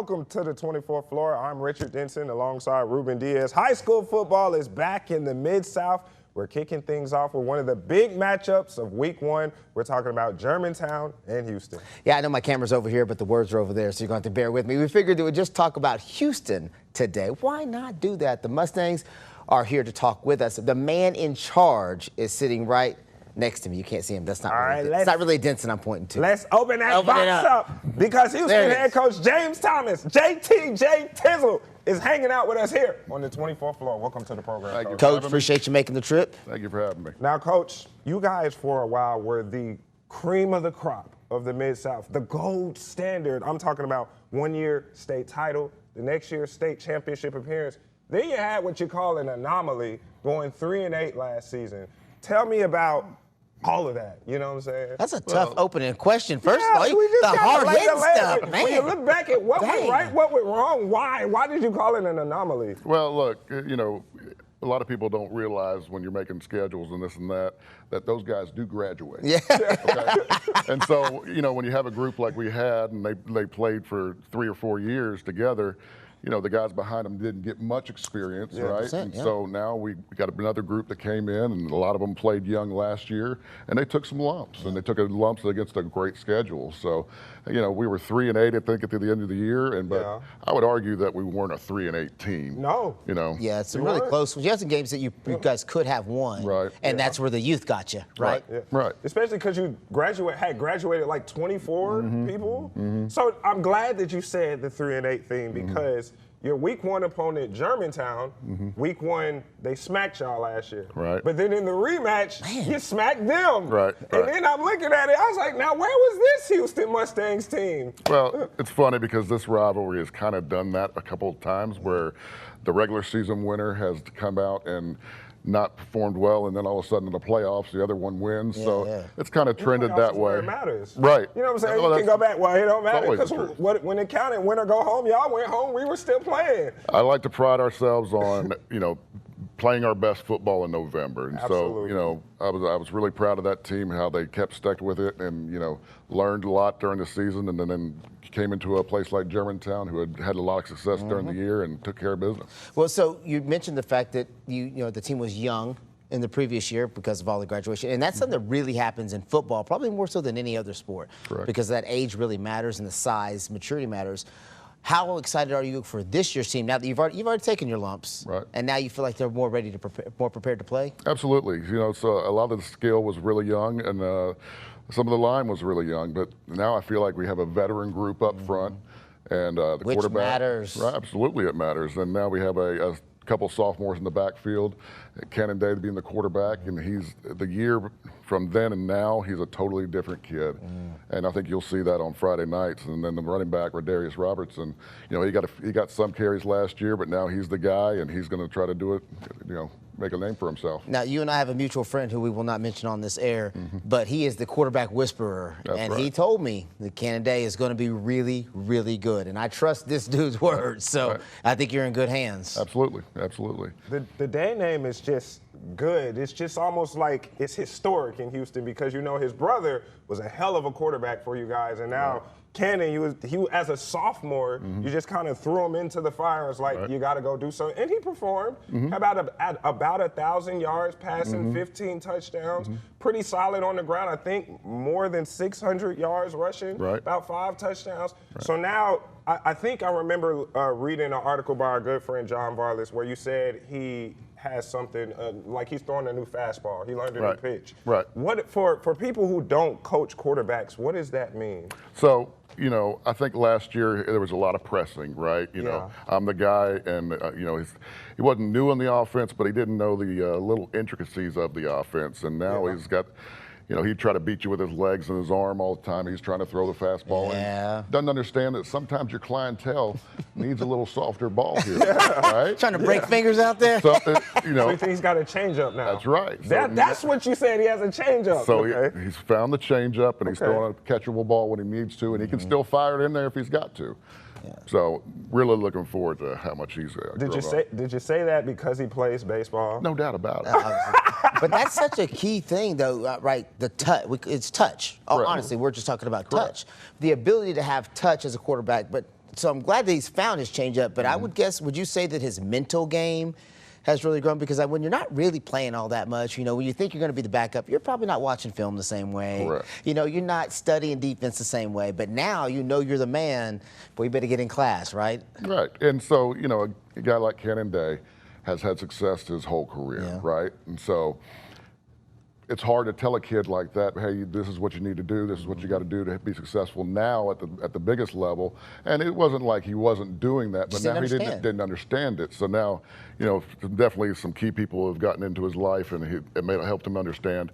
Welcome to the 24th floor. I'm Richard Denson alongside Ruben Diaz. High school football is back in the Mid-South. We're kicking things off with one of the big matchups of week one. We're talking about Germantown and Houston. Yeah, I know my camera's over here, but the words are over there, so you're going to have to bear with me. We figured we would just talk about Houston today. Why not do that? The Mustangs are here to talk with us. The man in charge is sitting right next to me. You can't see him. That's not it's not really Denson I'm pointing to. Let's open that box up because Houston head coach James Thomas, JTJ Tizzle, is hanging out with us here on the 24th floor. Welcome to the program. Thank you, Coach. Appreciate you making the trip. Thank you for having me. Now, Coach, you guys for a while were the cream of the crop of the Mid-South, the gold standard. I'm talking about 1 year state title, the next year state championship appearance. Then you had what you call an anomaly, going 3-8 last season. Tell me about all of that, you know what I'm saying? That's a tough opening question. First of all, we just the hard-hitting stuff, man. When you look back at what went right, what went wrong, why did you call it an anomaly? Well, look, you know, a lot of people don't realize when you're making schedules and this and that those guys do graduate. Yeah. Okay? And so, you know, when you have a group like we had and they played for 3 or 4 years together, you know, the guys behind them didn't get much experience, right? And so now we got another group that came in, and a lot of them played young last year, and they took some lumps, and they took lumps against a great schedule. So, you know, we were 3-8, I think, at the end of the year, but I would argue that we weren't a 3-8 team. No. You know? Yeah, it's really close. You have some games that you guys could have won, right? And that's where the youth got you, right? Right. Especially because you had graduated like 24 people. So I'm glad that you said the 3-8 thing because your week one opponent, Germantown, week one, they smacked y'all last year. Right. But then in the rematch, you smacked them. Right. And then I'm looking at it, I was like, now where was this Houston Mustangs team? Well, it's funny because this rivalry has kind of done that a couple of times where the regular season winner has come out and not performed well, and then all of a sudden in the playoffs, the other one wins. So it's kind of trended that way. It matters. Right. You know what I'm saying? You can go back, well, it don't matter. Because when it counted, win or go home, y'all went home, we were still playing. I like to pride ourselves on, you know, playing our best football in November. And so, you know, I was really proud of that team, how they kept stuck with it and, you know, learned a lot during the season and then came into a place like Germantown who had a lot of success during the year and took care of business. Well, so you mentioned the fact that you know the team was young in the previous year because of all the graduation, and that's something that really happens in football, probably more so than any other sport. Correct. Because that age really matters and the size, maturity matters. How excited are you for this year's team now that you've already taken your lumps, right? And now you feel like they're more ready to more prepared to play? Absolutely. You know, so a lot of the skill was really young, and some of the line was really young. But now I feel like we have a veteran group up front, and the quarterback. Which matters. Right, absolutely, it matters. And now we have a couple sophomores in the backfield, Canon being the quarterback, and he's the year from then and now, he's a totally different kid. And I think you'll see that on Friday nights. And then the running back, Rodarius Robertson, you know, he got some carries last year, but now he's the guy, and he's going to try to do it, you know, make a name for himself. Now, you and I have a mutual friend who we will not mention on this air, but he is the quarterback whisperer. That's he told me that Canon is going to be really, really good. And I trust this dude's words, so I think you're in good hands. Absolutely, absolutely. The Day name is just good. It's just almost like it's historic in Houston because, you know, his brother was a hell of a quarterback for you guys, and now Canon, he as a sophomore, you just kind of threw him into the fire. It's like, you got to go do something. And he performed. About 1,000 yards passing, 15 touchdowns. Pretty solid on the ground. I think more than 600 yards rushing, about 5 touchdowns. So now I think I remember reading an article by our good friend John Varlas where you said he has something like he's throwing a new fastball. He learned a new pitch. What for people who don't coach quarterbacks, what does that mean? So, you know, I think last year there was a lot of pressing, right? You know, I'm the guy, and you know, he wasn't new in the offense, but he didn't know the little intricacies of the offense, and now he's got. You know, he'd try to beat you with his legs and his arm all the time. He's trying to throw the fastball. And doesn't understand that sometimes your clientele needs a little softer ball here, right? Trying to break fingers out there. Something, you know. So you think he's got a changeup now? That's right. So that's what you said. He has a changeup. So he's found the changeup, and he's throwing a catchable ball when he needs to, and he can still fire it in there if he's got to. So really looking forward to how much he's Did you say that because he plays baseball? No doubt about it. But that's such a key thing, though, right? The touch. It's touch. Honestly, we're just talking about touch. The ability to have touch as a quarterback, but So I'm glad that he's found his changeup, but I would guess, would you say that his mental game has really grown? Because when you're not really playing all that much, when you think you're going to be the backup, you're probably not watching film the same way. Correct. You're not studying defense the same way. But now you're the man, boy, you better get in class, right? Right. And so, a guy like Canon Day has had success his whole career, right? And so it's hard to tell a kid like that, hey, this is what you need to do, this is what you got to do to be successful now at the biggest level. And it wasn't like he wasn't doing that, but now he didn't understand it. So now, definitely some key people have gotten into his life, and it helped him understand,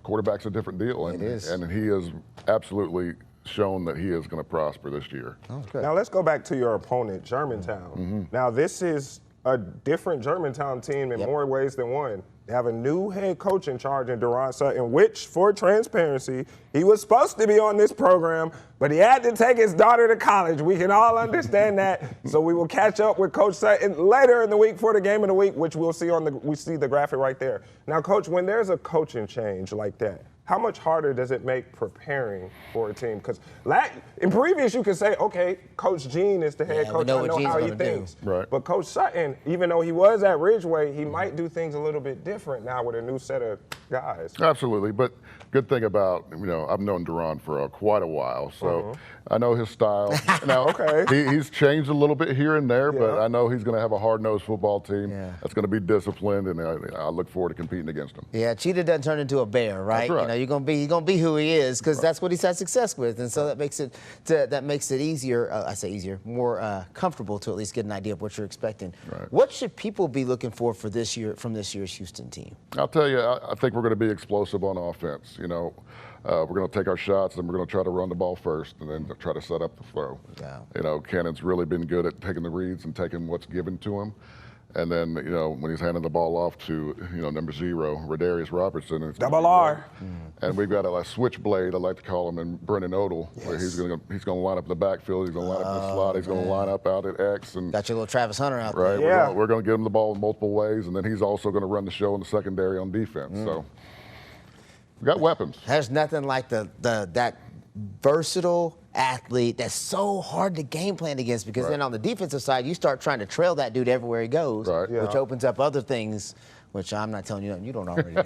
quarterback's a different deal. And, it is. And he has absolutely shown that he is going to prosper this year. Oh, good. Now let's go back to your opponent, Germantown. Now this is a different Germantown team in more ways than one. They have a new head coach in charge in Deron Sutton, which, for transparency, he was supposed to be on this program, but he had to take his daughter to college. We can all understand that. So we will catch up with Coach Sutton later in the week for the game of the week, which we'll see we see the graphic right there. Now, Coach, when there's a coaching change like that, how much harder does it make preparing for a team? Because in previous, you could say, okay, Coach Gene is the head coach. I know how he thinks. Right. But Coach Sutton, even though he was at Ridgeway, he might do things a little bit different now with a new set of guys. Absolutely. But good thing about, I've known Deron for quite a while, so I know his style. Now, he's changed a little bit here and there, but I know he's going to have a hard-nosed football team that's going to be disciplined, and I look forward to competing against him. Yeah, cheetah doesn't turn into a bear, right? That's right. You're gonna be who he is, because that's what he's had success with, and so that makes it easier. I say easier, more comfortable to at least get an idea of what you're expecting. Right. What should people be looking for this year from this year's Houston team? I'll tell you, I think we're going to be explosive on offense. We're going to take our shots, and we're going to try to run the ball first, and then try to set up the throw. Yeah. Canon's really been good at taking the reads and taking what's given to him. And then, when he's handing the ball off to, number 0, Radarius Robertson. It's Double R. And we've got a switchblade, I like to call him, and Brennan Odell, where he's going to line up in the backfield, he's going to line up in the slot, he's going to line up out at X. And got your little Travis Hunter out right, there. Yeah. We're going to give him the ball in multiple ways, and then he's also going to run the show in the secondary on defense. So we got weapons. There's nothing like that versatile athlete that's so hard to game plan against, because then on the defensive side, you start trying to trail that dude everywhere he goes, which opens up other things, which I'm not telling you nothing you don't already know.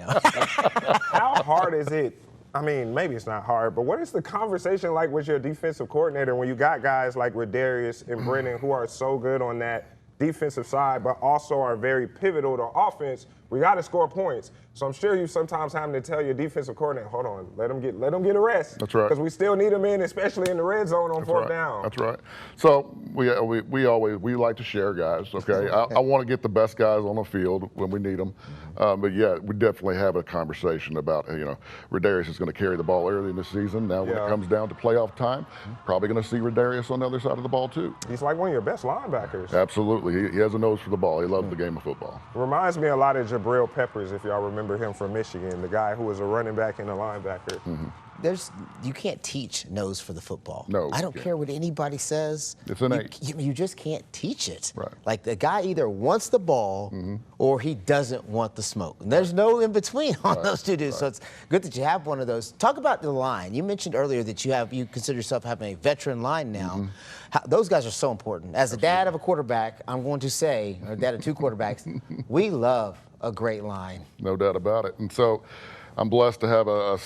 How hard is it? I mean, maybe it's not hard, but what is the conversation like with your defensive coordinator when you got guys like Radarius and Brennan who are so good on that defensive side, but also are very pivotal to offense? We got to score points. So I'm sure you sometimes having to tell your defensive coordinator, hold on, let them get a rest. That's right. Because we still need them in, especially in the red zone on fourth down. That's right. So we like to share guys. Okay, I want to get the best guys on the field when we need them. But yeah, we definitely have a conversation about Radarius is going to carry the ball early in the season. Now when it comes down to playoff time, probably going to see Radarius on the other side of the ball too. He's like one of your best linebackers. Absolutely, he has a nose for the ball. He loves the game of football. Reminds me a lot of Jabril Peppers, if y'all remember him from Michigan, the guy who was a running back and a linebacker. You can't teach nose for the football. No. I don't care what anybody says. It's innate. You just can't teach it. Right. Like the guy either wants the ball or he doesn't want the smoke. And there's no in between on those two dudes. So it's good that you have one of those. Talk about the line. You mentioned earlier that you consider yourself having a veteran line now. Those guys are so important. As a dad of a quarterback, I'm going to say, or dad of 2 quarterbacks, we love a great line. No doubt about it. And so I'm blessed to have a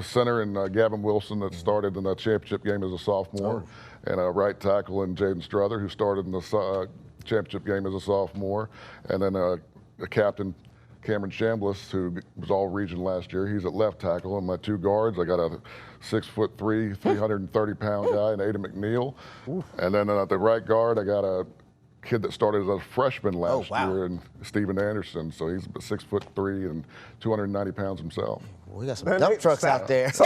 center in Gavin Wilson that started in the championship game as a sophomore, and a right tackle in Jaden Strother, who started in the championship game as a sophomore, and then a captain, Cameron Chambliss, who was all region last year. He's at left tackle. And my 2 guards, I got a 6'3", 330-pound guy, and Ada McNeil. And then at the right guard, I got a kid that started as a freshman last year, and Steven Anderson. So he's 6'3" and 290 pounds himself. We got some dump trucks out there. So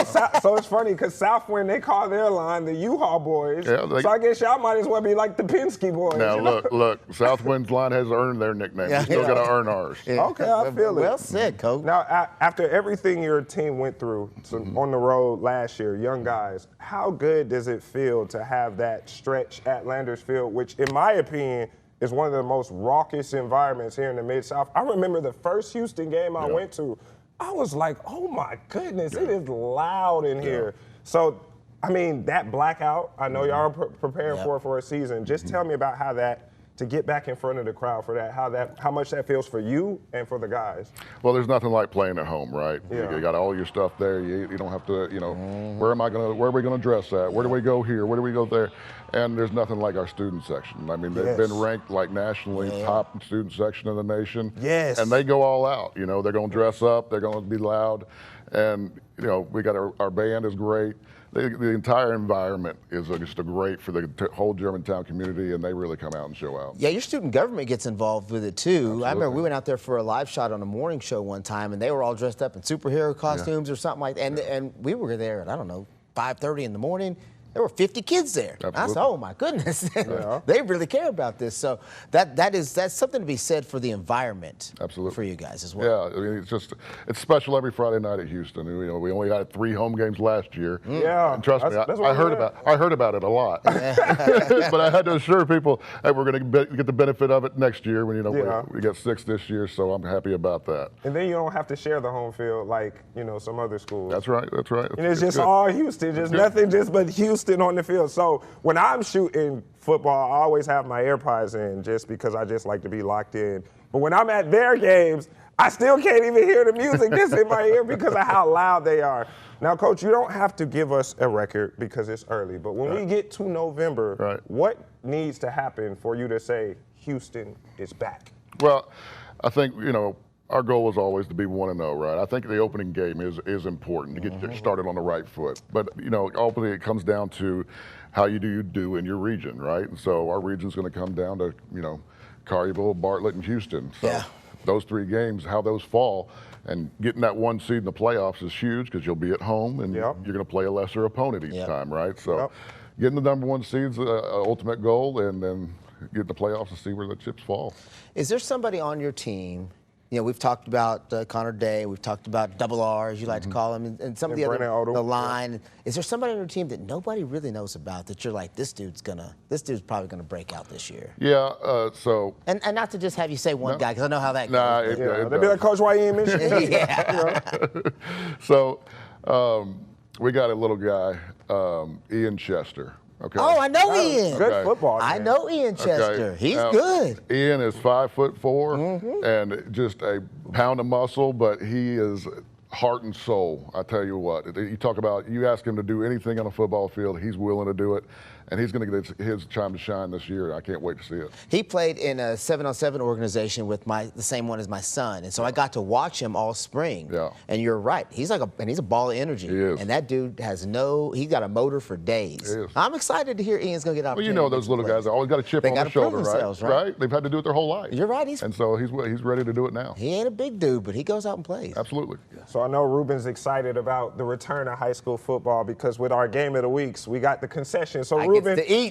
it's funny because Southwind, they call their line the U-Haul boys. Yeah, so I guess y'all might as well be like the Penske boys. Now look, Southwind's line has earned their nickname. We still got to earn ours. Okay, I feel it. Well said, Coach. Now, after everything your team went through on the road last year, young guys, how good does it feel to have that stretch at Landers Field, which, in my opinion, is one of the most raucous environments here in the Mid-South? I remember the first Houston game I went to, I was like, oh my goodness, it is loud in here. So I mean, that blackout, I know y'all are preparing for a season. Just tell me about how that, to get back in front of the crowd for that, how much that feels for you and for the guys. Well, there's nothing like playing at home, right? Yeah. You got all your stuff there. You don't have to, where are we gonna dress at? Where do we go here? Where do we go there? And there's nothing like our student section. I mean, they've been ranked like nationally top student section in the nation. Yes. And they go all out. They're gonna dress up. They're gonna be loud. And we got our band is great. The entire environment is just great for the whole Germantown community, and they really come out and show out. Yeah, your student government gets involved with it too. Absolutely. I remember we went out there for a live shot on a morning show one time, and they were all dressed up in superhero costumes or something like that. And we were there at, I don't know, 5:30 in the morning. There were 50 kids there. Absolutely. I said, oh my goodness, they really care about this. So that's something to be said for the environment. Absolutely. For you guys as well. Yeah, I mean, it's special every Friday night at Houston. We only had 3 home games last year. Yeah, and trust me, I heard about it a lot. But I had to assure people that we're going to get the benefit of it next year. When we got 6 this year, so I'm happy about that. And then you don't have to share the home field like some other schools. That's right. That's right. And it's just all Houston, just nothing, just but Houston on the field. So when I'm shooting football, I always have my AirPods in just because I just like to be locked in. But when I'm at their games, I still can't even hear the music just in my ear because of how loud they are. Now, Coach, you don't have to give us a record because it's early, but when we get to November, what needs to happen for you to say Houston is back? Well, I think, our goal is always to be 1-0, right? I think the opening game is important to get started on the right foot. But, ultimately it comes down to how you do in your region, right? And so our region's going to come down to, Collierville, Bartlett, and Houston. So those 3 games, how those fall, and getting that 1 seed in the playoffs is huge because you'll be at home and you're going to play a lesser opponent each time, right? So getting the number 1 seed's the ultimate goal, and then get in the playoffs to see where the chips fall. Is there somebody on your team? We've talked about Connor Day. We've talked about Double R, as you like to call him, and some of the other, the line. Is there somebody on your team that nobody really knows about that you're like, this dude's probably gonna break out this year? Yeah. So. And not to just have you say one guy, because I know how that goes. They'd be like, Coach, why you ain't mentioning? So, we got a little guy, Ian Chester. Okay. Oh, I know Ian. Good football. I know Ian Chester. He's good. Ian is 5'4" and just a pound of muscle, but he is heart and soul. I tell you what, you ask him to do anything on a football field, he's willing to do it. And he's going to get his time to shine this year. I can't wait to see it. He played in a 7-on-7 organization with the same one as my son, and so I got to watch him all spring. Yeah. And you're right. He's a ball of energy. He is. And that dude he's got a motor for days. He is. I'm excited to hear Ian's going to get opportunity. Well, those little guys always got a chip on their shoulder, right? They've had to do it their whole life. You're right. And so he's ready to do it now. He ain't a big dude, but he goes out and plays. Absolutely. So I know Ruben's excited about the return of high school football because with our game of the weeks, we got the concession. So Ruben,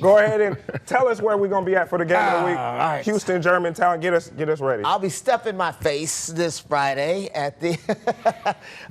go ahead and tell us where we're going to be at for the game of the week. Right. Houston, Germantown, get us ready. I'll be stuffing my face this Friday at the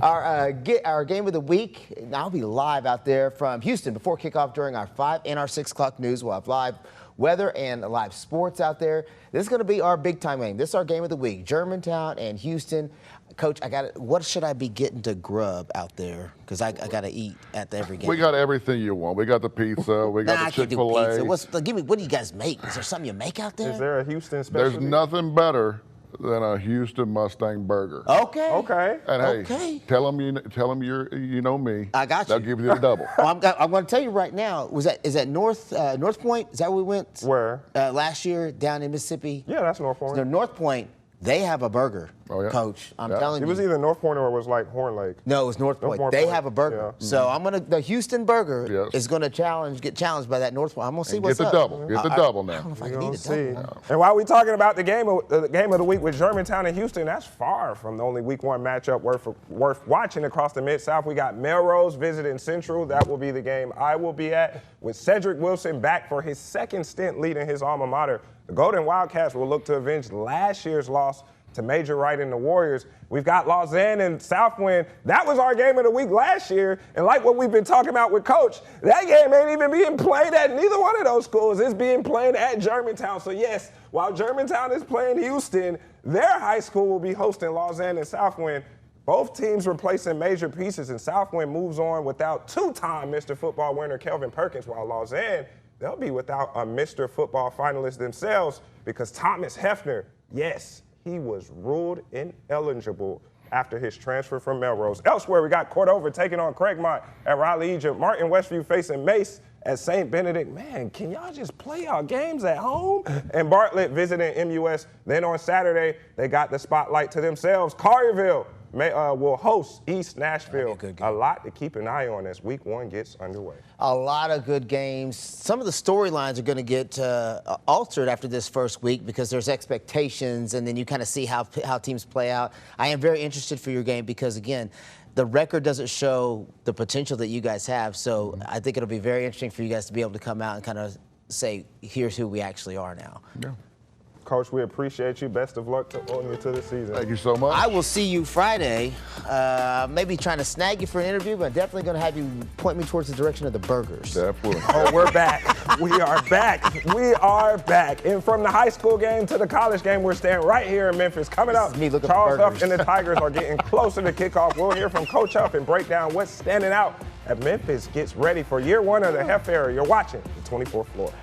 our game of the week. I'll be live out there from Houston before kickoff during our 5 and our 6 o'clock news. We'll have live weather and live sports out there. This is going to be our big time game. This is our game of the week, Germantown and Houston. Coach, what should I be getting to grub out there? Because I got to eat at every game. We got everything you want. We got the pizza. We got the Chick-fil-A. What do you guys make? Is there something you make out there? Is there a Houston specialty? There's nothing better than a Houston Mustang burger. Okay. And hey, tell them you know me. I got you. They'll give you the double. I'm going to tell you right now. Is that North Point? Is that where we went? Where? Last year down in Mississippi. Yeah, that's North Point. So North Point. They have a burger, Coach. I'm telling you. It was either North Point or it was like Horn Lake. No, it was North Point. They have a burger. Yeah. So the Houston burger is going to get challenged by that North Point. I'm going to see what's up. Get the double now. I don't know if I can eat a double. And while we're talking about the game of the week with Germantown and Houston, that's far from the only week 1 matchup worth watching across the Mid-South. We got Melrose visiting Central. That will be the game I will be at with Cedric Wilson back for his 2nd stint leading his alma mater. The Golden Wildcats will look to avenge last year's loss to Major Wright and the Warriors. We've got Lausanne and Southwind. That was our game of the week last year. And like what we've been talking about with Coach, that game ain't even being played at neither one of those schools. It's being played at Germantown. So yes, while Germantown is playing Houston, their high school will be hosting Lausanne and Southwind. Both teams replacing major pieces, and Southwind moves on without two-time Mr. Football winner Kelvin Perkins, while Lausanne, they'll be without a Mr. Football finalist themselves because Thomas Hefner, yes, he was ruled ineligible after his transfer from Melrose. Elsewhere, we got Cordova taking on Craigmont at Raleigh, Egypt. Martin Westview facing Mace at St. Benedict. Man, can y'all just play our games at home? And Bartlett visiting MUS. Then on Saturday, they got the spotlight to themselves. Collierville will host East Nashville. A lot to keep an eye on as week 1 gets underway. A lot of good games. Some of the storylines are going to get altered after this first week because there's expectations, and then you kind of see how teams play out. I am very interested for your game because, again, the record doesn't show the potential that you guys have. So I think it'll be very interesting for you guys to be able to come out and kind of say, here's who we actually are now. Yeah. Coach, we appreciate you. Best of luck on you to the season. Thank you so much. I will see you Friday. Maybe trying to snag you for an interview, but definitely going to have you point me towards the direction of the burgers. Definitely. Oh, we're back. We are back. We are back. And from the high school game to the college game, we're staying right here in Memphis. Coming up, Charles Huff and the Tigers are getting closer to kickoff. We'll hear from Coach Huff and break down what's standing out as Memphis gets ready for year 1 of the Hef era. You're watching the 24th Floor.